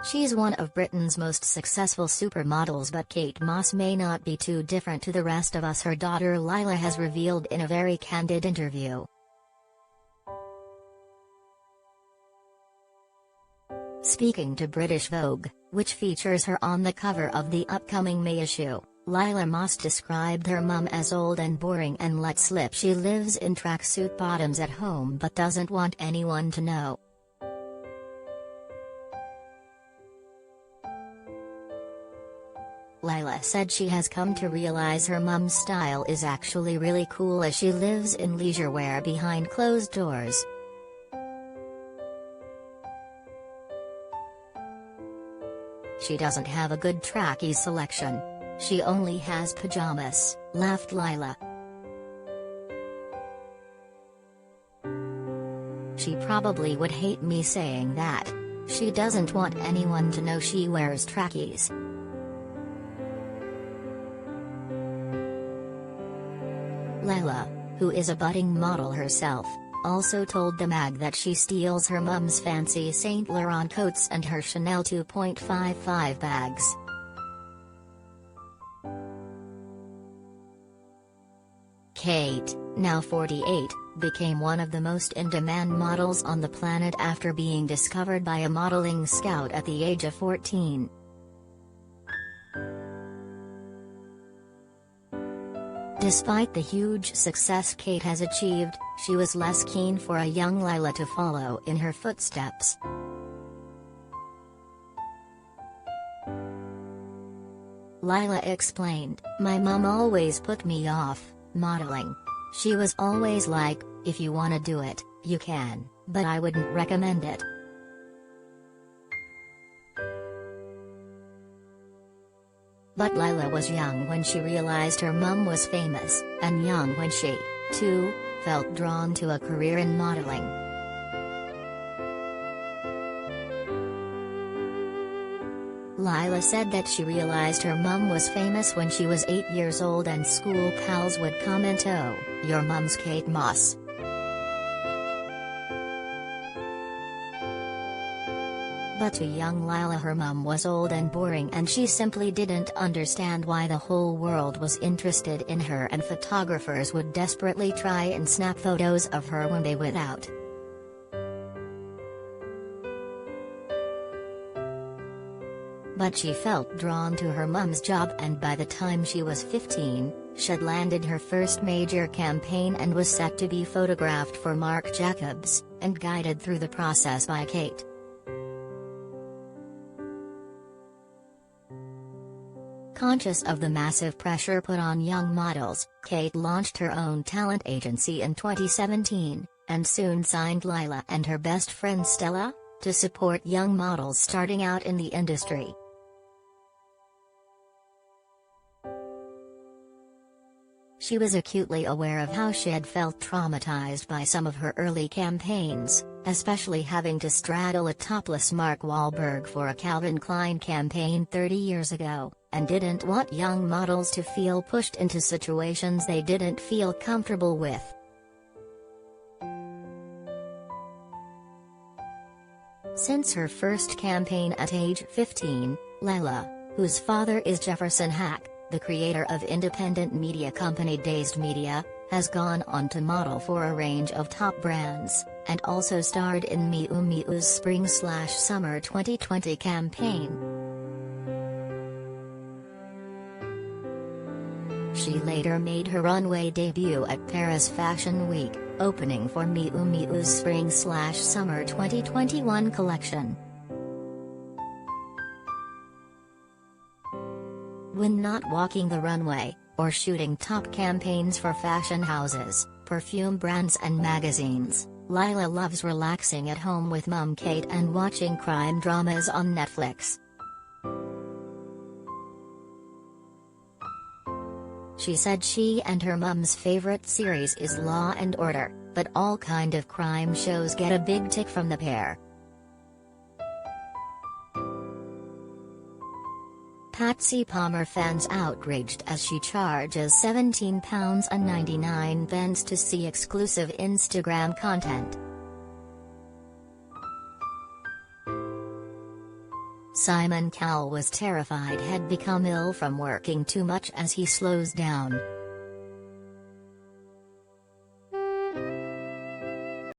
She's one of Britain's most successful supermodels, but Kate Moss may not be too different to the rest of us, her daughter Lila has revealed in a very candid interview. Speaking to British Vogue, which features her on the cover of the upcoming May issue, Lila Moss described her mum as old and boring and let slip she lives in tracksuit bottoms at home but doesn't want anyone to know. Lila said she has come to realize her mum's style is actually really cool as she lives in leisurewear behind closed doors. She doesn't have a good trackie selection. She only has pajamas, laughed Lila. She probably would hate me saying that. She doesn't want anyone to know she wears trackies. Lila, who is a budding model herself, also told the mag that she steals her mum's fancy Saint Laurent coats and her Chanel 2.55 bags. Kate, now 48, became one of the most in-demand models on the planet after being discovered by a modeling scout at the age of 14. Despite the huge success Kate has achieved, she was less keen for a young Lila to follow in her footsteps. Lila explained, "My mum always put me off modeling. She was always like, if you wanna do it, you can, but I wouldn't recommend it." But Lila was young when she realized her mum was famous, and young when she, too, felt drawn to a career in modeling. Lila said that she realized her mum was famous when she was 8 years old and school pals would comment, "Oh, your mum's Kate Moss." But to young Lila her mum was old and boring and she simply didn't understand why the whole world was interested in her, and photographers would desperately try and snap photos of her when they went out. But she felt drawn to her mum's job, and by the time she was 15, she'd landed her first major campaign and was set to be photographed for Marc Jacobs, and guided through the process by Kate. Conscious of the massive pressure put on young models, Kate launched her own talent agency in 2017, and soon signed Lila and her best friend Stella to support young models starting out in the industry. She was acutely aware of how she had felt traumatized by some of her early campaigns, especially having to straddle a topless Mark Wahlberg for a Calvin Klein campaign 30 years ago, and didn't want young models to feel pushed into situations they didn't feel comfortable with. Since her first campaign at age 15, Lila, whose father is Jefferson Hack, the creator of independent media company Dazed Media, has gone on to model for a range of top brands, and also starred in Miu Miu's Spring/Summer 2020 campaign. She later made her runway debut at Paris Fashion Week, opening for Miu Miu's Spring/Summer 2021 collection. When not walking the runway, or shooting top campaigns for fashion houses, perfume brands and magazines, Lila loves relaxing at home with mum Kate and watching crime dramas on Netflix. She said she and her mum's favorite series is Law and Order, but all kind of crime shows get a big tick from the pair. Patsy Palmer fans outraged as she charges £17.99 to see exclusive Instagram content. Simon Cowell was terrified he'd become ill from working too much as he slows down.